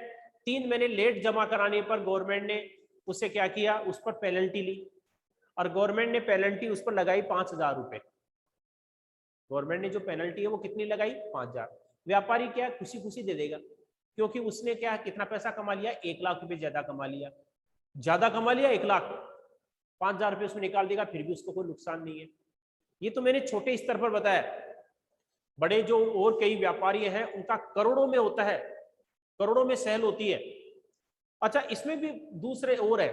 3 महीने लेट जमा कराने पर गवर्नमेंट ने उसे क्या किया, उस पर पेनल्टी ली, और गवर्नमेंट ने पेनल्टी उस पर लगाई 5,000 रुपए। गवर्नमेंट ने जो पेनल्टी है वो कितनी लगाई, 5,000। व्यापारी क्या खुशी खुशी दे देगा, क्योंकि उसने क्या कितना पैसा कमा लिया, 1 लाख रुपए ज्यादा कमा लिया, 1 लाख, 5,000 रुपए उसमें निकाल देगा, फिर भी उसको कोई नुकसान नहीं है। ये तो मैंने छोटे स्तर पर बताया, बड़े जो और कई व्यापारी हैं उनका करोड़ों में होता है, करोड़ों में सेल होती है। अच्छा, इसमें भी दूसरे और है,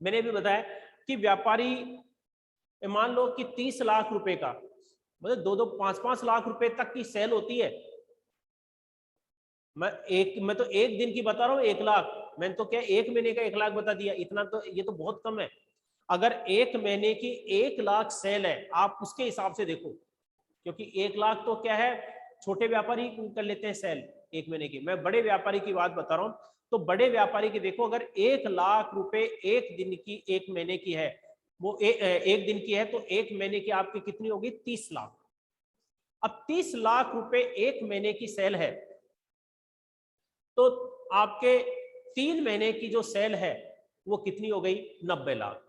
मैंने भी बताया कि व्यापारी मान लो कि 30 लाख रुपए का, मतलब 2-2, 5-5 लाख रुपए तक की सेल होती है। मैं तो एक दिन की बता रहा हूँ 1 लाख, मैंने तो क्या 1 महीने का 1 लाख बता दिया, इतना तो ये तो बहुत कम है। अगर 1 महीने की 1 लाख सेल है, आप उसके हिसाब से देखो, क्योंकि 1 लाख तो क्या है छोटे व्यापारी कर लेते हैं सेल 1 महीने की, मैं बड़े व्यापारी की बात बता रहा हूँ। तो बड़े व्यापारी की देखो, अगर 1 लाख रुपए 1 दिन की 1 महीने की है, वो एक दिन की है, तो 1 महीने की आपकी कितनी होगी, 30 लाख। अब 30 लाख रुपए 1 महीने की सेल है, तो आपके 3 महीने की जो सेल है वो कितनी हो गई, 90 लाख।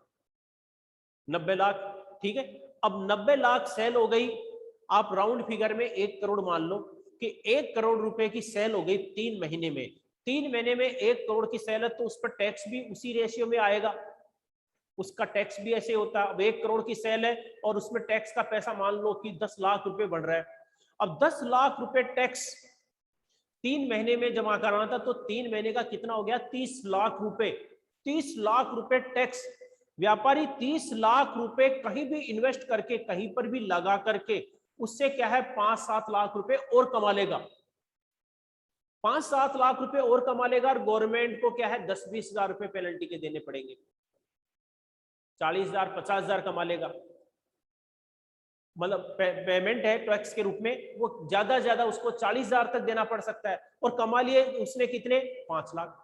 90 लाख, ठीक है। अब 90 लाख सेल हो गई, आप राउंड फिगर में 1 करोड़ मान लो कि 1 करोड़ रुपए की सेल हो गई 3 महीने में। 3 महीने में 1 करोड़ की सेल है, तो उस पर टैक्स भी उसी रेशियो में आएगा, उसका टैक्स भी ऐसे होता है। अब 1 करोड़ की सेल है और उसमें टैक्स का पैसा मान लो कि 10 लाख रुपए बढ़ रहा है। अब 10 लाख रुपए टैक्स 3 महीने में जमा कराना था, तो 3 महीने का कितना हो गया, 30 लाख रुपए। 30 लाख रुपए टैक्स। व्यापारी 30 लाख रुपए कहीं भी इन्वेस्ट करके, कहीं पर भी लगा करके, उससे क्या है 5-7 लाख रुपए और कमा लेगा, 5-7 लाख रुपए और कमा लेगा। और गवर्नमेंट को क्या है 10-20 हजार रुपए पेनल्टी के देने पड़ेंगे, 40,000 50,000 कमा लेगा। मतलब पेमेंट है टैक्स के रूप में, वो ज्यादा उसको 40,000 तक देना पड़ सकता है, और कमा लिए उसने कितने, 5 लाख।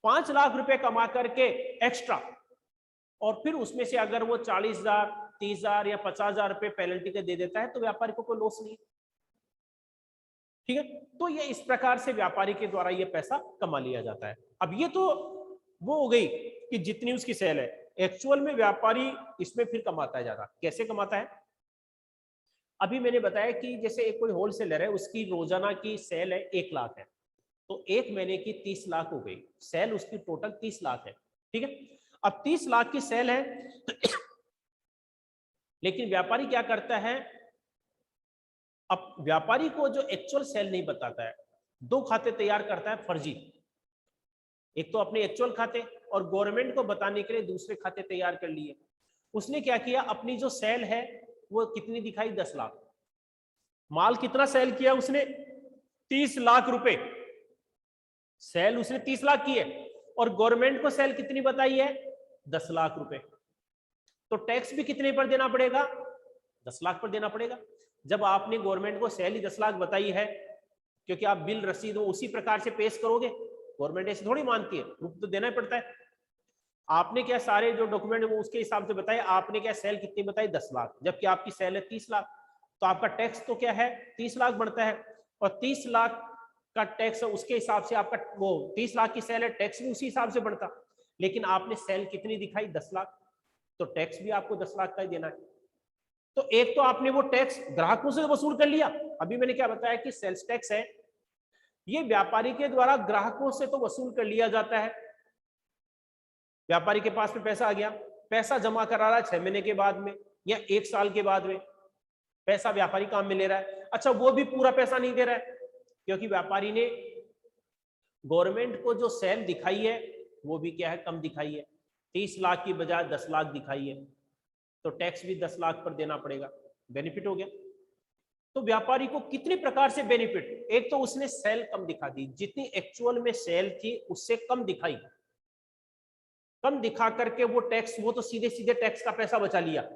5 लाख रुपए कमा करके एक्स्ट्रा, और फिर उसमें से अगर वो 40,000 30,000 या 50,000 रुपए पेनल्टी के दे देता है तो व्यापारी को कोई लॉस नहीं। ठीक है, तो ये इस प्रकार से व्यापारी के द्वारा ये पैसा कमा लिया जाता है। अब ये तो वो हो गई कि जितनी उसकी सेल है, एक्चुअल में व्यापारी इसमें फिर कमाता है ज्यादा। कैसे कमाता है? अभी मैंने बताया कि जैसे एक कोई होलसेलर है, उसकी रोजाना की सेल है 1 लाख है, तो एक महीने की 30 लाख हो गई, सेल उसकी टोटल 30 लाख है। ठीक है, अब 30 लाख की सेल है लेकिन व्यापारी क्या करता है, अब व्यापारी को जो एक्चुअल सेल नहीं बताता है, 2 खाते तैयार करता है फर्जी। एक तो अपने एक्चुअल खाते और गवर्नमेंट को बताने के लिए दूसरे खाते तैयार कर लिए। उसने क्या किया, अपनी जो सेल है वो कितनी दिखाई, 10 लाख। माल कितना सेल किया उसने, 30 लाख रुपए सेल उसने 30 लाख की है, और गवर्नमेंट को सेल कितनी बताई है, 10 लाख रुपए। तो टैक्स भी कितने पर देना पड़ेगा, 10 लाख पर देना पड़ेगा। जब आपने गवर्नमेंट को सेल ही 10 लाख बताई है, क्योंकि आप बिल रसीद उसी प्रकार से पेश करोगे, गवर्नमेंट ऐसे थोड़ी मानती है, प्रूफ तो देना ही पड़ता है। आपने क्या सारे जो डॉक्यूमेंट वो उसके हिसाब से बताए, आपने क्या सेल कितनी बताई, 10 लाख, जबकि आपकी सेल है 30 लाख, तो आपका टैक्स तो क्या है, 30 लाख बनता है। और 30 लाख का टैक्स उसके हिसाब से आपका, वो 30 लाख की सेल है, टैक्स भी उसी हिसाब से बनता। लेकिन आपने सेल कितनी दिखाई, 10 लाख, तो टैक्स भी आपको 10 लाख का ही देना है। तो एक तो आपने वो टैक्स ग्राहकों से वसूल कर लिया। अभी मैंने क्या बताया कि सेल्स टैक्स है, ये व्यापारी के द्वारा ग्राहकों से तो वसूल कर लिया जाता है। व्यापारी के पास में पैसा आ गया, पैसा जमा करा रहा है 6 महीने के बाद में या 1 साल के बाद में, पैसा व्यापारी काम में ले रहा है। अच्छा, वो भी पूरा पैसा नहीं दे रहा है, क्योंकि व्यापारी ने गवर्नमेंट को जो सेल दिखाई है वो भी क्या है, कम दिखाई है, 30 लाख की बजाय 10 लाख दिखाई है, तो टैक्स भी 10 लाख पर देना पड़ेगा। बेनिफिट हो गया। तो व्यापारी को कितने प्रकार से बेनिफिट, एक तो उसने सेल कम दिखा दी, जितनी एक्चुअल में सेल थी उससे कम दिखाई, कम दिखा करके वो टैक्स, वो तो सीधे सीधे टैक्स का पैसा बचा लिया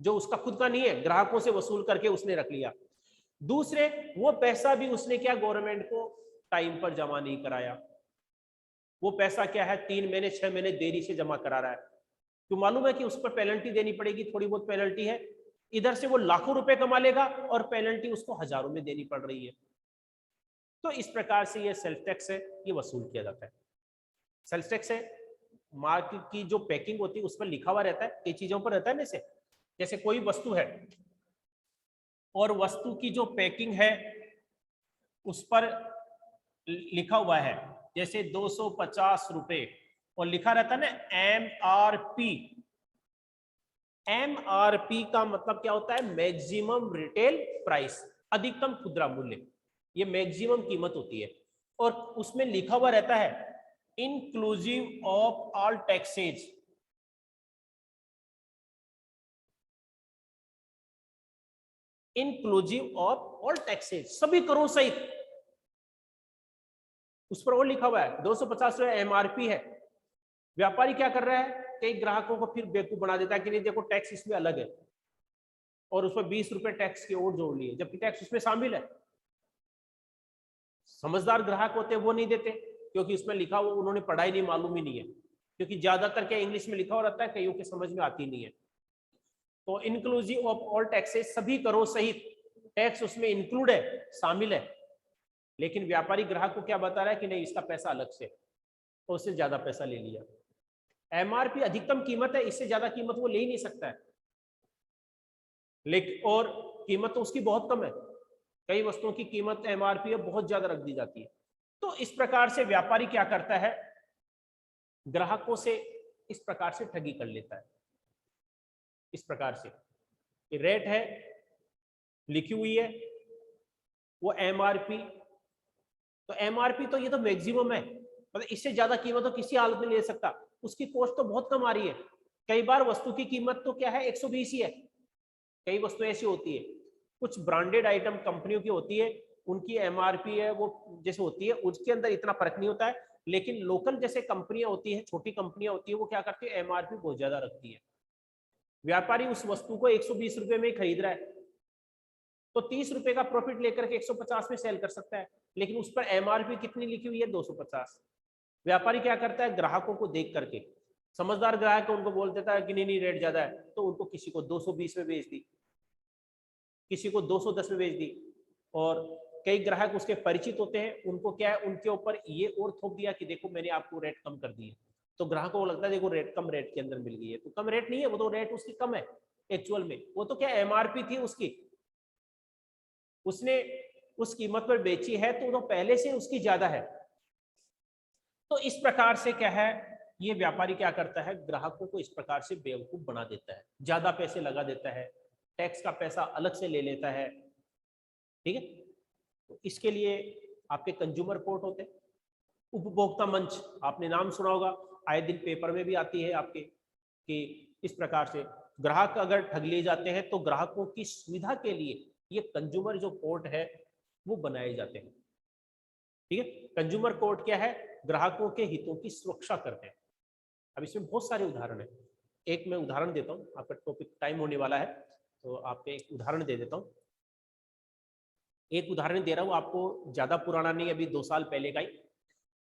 जो उसका खुद का नहीं है, ग्राहकों से वसूल करके उसने रख लिया। दूसरे, वो पैसा भी उसने क्या, गवर्नमेंट को टाइम पर जमा नहीं कराया, वो पैसा क्या है 3 महीने 6 महीने देरी से जमा करा रहा है, तो मालूम है कि उस पर पेनल्टी देनी पड़ेगी, थोड़ी बहुत पेनल्टी है, इधर से वो लाखों रुपए कमा लेगा और पेनल्टी उसको हजारों में देनी पड़ रही है। तो इस प्रकार से ये सेल्फ टैक्स है, ये वसूल किया जाता है। सेल्फ टैक्स है, मार्केट की जो पैकिंग होती है उस पर लिखा हुआ रहता है, कई चीजों पर रहता है, जैसे कोई वस्तु है और वस्तु की जो पैकिंग है उस पर लिखा हुआ है, जैसे 250 रुपए, और लिखा रहता है ना MRP। MRP का मतलब क्या होता है, मैक्सिमम रिटेल प्राइस, अधिकतम खुदरा मूल्य, ये मैक्सिमम कीमत होती है। और उसमें लिखा हुआ रहता है inclusive of all taxes, inclusive of all taxes, सभी करों सहित, उस पर और लिखा हुआ है 250 रुपए MRP है। व्यापारी क्या कर रहा है, कई ग्राहकों को फिर बेवकूफ बना देता है कि नहीं देखो टैक्स इसमें अलग है, और उस पर 20 रुपए टैक्स के और जोड़ लिए, जबकि टैक्स उसमें शामिल है। समझदार ग्राहक होते हैं वो नहीं देते, क्योंकि उसमें लिखा हुआ उन्होंने पढ़ाई नहीं, मालूम ही नहीं है, क्योंकि ज्यादातर क्या इंग्लिश में लिखा हुआ रहता है, कईयों के समझ में आती नहीं है। तो इंक्लूसिव ऑफ ऑल टैक्सेस, सभी करों सहित टैक्स उसमें इंक्लूड है, शामिल है। लेकिन व्यापारी ग्राहक को क्या बता रहा है कि नहीं इसका पैसा अलग से, तो उससे ज्यादा पैसा ले लिया। MRP अधिकतम कीमत है, इससे ज्यादा कीमत वो ले ही नहीं सकता है, लेकिन और कीमत तो उसकी बहुत कम है, कई वस्तुओं की कीमत MRP बहुत ज्यादा रख दी जाती है। तो इस प्रकार से व्यापारी क्या करता है, ग्राहकों से इस प्रकार से ठगी कर लेता है। इस प्रकार से रेट है लिखी हुई है, वो MRP, तो MRP तो ये तो मैक्सिमम है, मतलब इससे ज्यादा कीमत तो किसी हालत में ले सकता, उसकी कॉस्ट तो बहुत कम आ रही है। कई बार वस्तु की कीमत तो क्या है 120 ही है, कई वस्तुएं ऐसी होती है, कुछ ब्रांडेड आइटम कंपनियों की होती है, उनकी MRP है वो जैसे होती है, उसके अंदर इतना फर्क नहीं होता है। लेकिन लोकल जैसे कंपनियां होती है, छोटी कंपनियां होती है, वो क्या करती है MRP बहुत ज्यादा रखती है। व्यापारी उस वस्तु को 120 रुपए में ही खरीद रहा है, तो 30 रुपए का प्रॉफिट लेकर के 150 में सेल कर सकता है, लेकिन उस पर MRP कितनी लिखी हुई है 250। व्यापारी क्या करता है, ग्राहकों को देख करके समझदार ग्राहक है, उनको बोल देता है कि नहीं नहीं रेट ज्यादा है, तो उनको किसी को 220 में बेच दी, किसी को 210 में बेच दी। और कई ग्राहक उसके परिचित होते हैं, उनको क्या है, उनके ऊपर ये और थोप दिया कि देखो मैंने आपको रेट कम कर दी है, तो ग्राहक को लगता है देखो रेट कम रेट के अंदर मिल गई है, तो कम रेट नहीं है, वो तो रेट उसकी कम है एक्चुअल में, वो तो क्या एमआरपी थी उसकी, उसने उस कीमत पर बेची है तो वो पहले से उसकी ज्यादा है। तो इस प्रकार से क्या है, ये व्यापारी क्या करता है, ग्राहकों को इस प्रकार से बेवकूफ बना देता है, ज्यादा पैसे लगा देता है, टैक्स का पैसा अलग से ले लेता है, ठीक है। तो इसके लिए आपके कंज्यूमर कोर्ट होते हैं। उपभोक्ता मंच आपने नाम सुना होगा, आए दिन पेपर में भी आती है आपके, कि इस प्रकार से ग्राहक अगर ठग लिए जाते हैं तो ग्राहकों की सुविधा के लिए ये कंज्यूमर जो कोर्ट है वो बनाए जाते हैं, ठीक है। कंज्यूमर कोर्ट क्या है, ग्राहकों के हितों की सुरक्षा करते हैं। अब इसमें बहुत सारे उदाहरण है, एक मैं उदाहरण देता हूँ, आपका टॉपिक टाइम होने वाला है तो आपको एक उदाहरण दे देता हूँ। एक उदाहरण दे रहा हूँ आपको, ज्यादा पुराना नहीं, अभी 2 साल पहले का ही,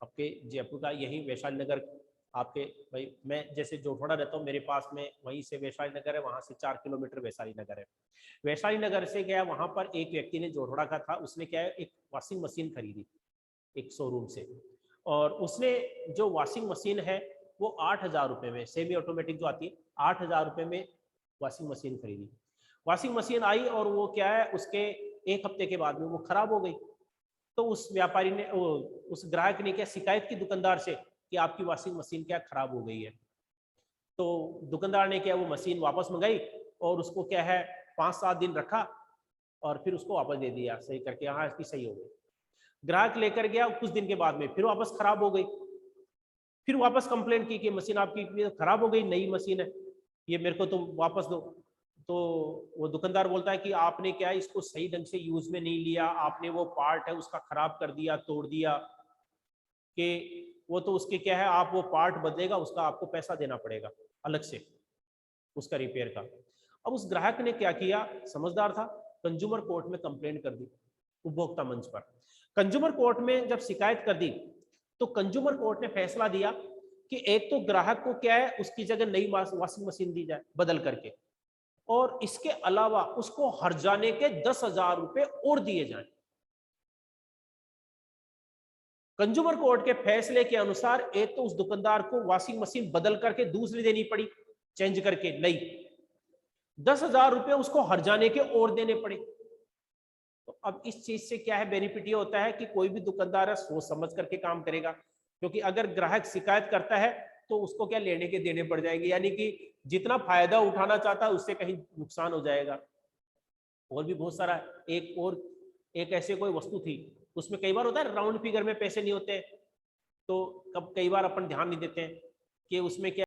आपके जयपुर का, यही वैशाली नगर आपके, भाई मैं जैसे जोटवाड़ा रहता हूँ, मेरे पास में वहीं से वैशाली नगर है, वहां से 4 किलोमीटर वैशाली नगर है। वैशाली नगर से गया, वहां पर एक व्यक्ति ने, जोटवाड़ा का था, उसने क्या है एक वॉशिंग मशीन खरीदी एक शोरूम से, और उसने जो वॉशिंग मशीन है वो 8,000 रुपये में, सेमी ऑटोमेटिक जो आती है, 8,000 रुपये में वॉशिंग मशीन खरीदी। वॉशिंग मशीन आई और वो क्या है, उसके 1 हफ्ते के बाद में वो खराब हो गई। तो उस व्यापारी ने, उस ग्राहक ने क्या शिकायत की दुकानदार से कि आपकी वॉशिंग मशीन क्या खराब हो गई है। तो दुकानदार ने क्या वो मशीन वापस मंगाई और उसको क्या है 5-7 दिन रखा और फिर उसको वापस दे दिया सही करके, हाँ इसकी सही हो गई। ग्राहक लेकर गया, कुछ दिन के बाद में फिर वापस खराब हो गई, फिर वापस कंप्लेंट की कि मशीन आपकी खराब हो गई, नई मशीन है, ये मेरे को तुम वापस दो। तो वो दुकानदार बोलता है कि आपने क्या है इसको सही ढंग से यूज में नहीं लिया, आपने वो पार्ट है उसका खराब कर दिया, तोड़ दिया, कि वो तो उसके क्या है, आप वो पार्ट बदलेगा उसका आपको पैसा देना पड़ेगा अलग से उसका रिपेयर का। अब उस ग्राहक ने क्या किया, समझदार था, कंज्यूमर कोर्ट में कंप्लेंट कर दी, उपभोक्ता मंच पर। कंज्यूमर कोर्ट में जब शिकायत कर दी तो कंज्यूमर कोर्ट ने फैसला दिया कि एक तो ग्राहक को क्या है उसकी जगह नई वॉशिंग मशीन दी जाए बदल करके, और इसके अलावा उसको हर्जाने के 10,000 रुपए और दिए जाएं। कंज्यूमर कोर्ट के फैसले के अनुसार एक तो उस दुकानदार को वॉशिंग मशीन बदल करके दूसरी देनी पड़ी, चेंज करके नई, 10,000 रुपए उसको हर्जाने के और देने पड़े। तो अब इस चीज से क्या है बेनिफिट, ये होता है कि कोई भी दुकानदार है सोच समझ करके काम करेगा, क्योंकि अगर ग्राहक शिकायत करता है तो उसको क्या लेने के देने पड़ जाएंगे, यानी कि जितना फायदा उठाना चाहता है उससे कहीं नुकसान हो जाएगा। और भी बहुत सारा, एक ऐसे कोई वस्तु थी, उसमें कई बार होता है राउंड फिगर में पैसे नहीं होते, तो कब कई बार अपन ध्यान नहीं देते हैं कि उसमें क्या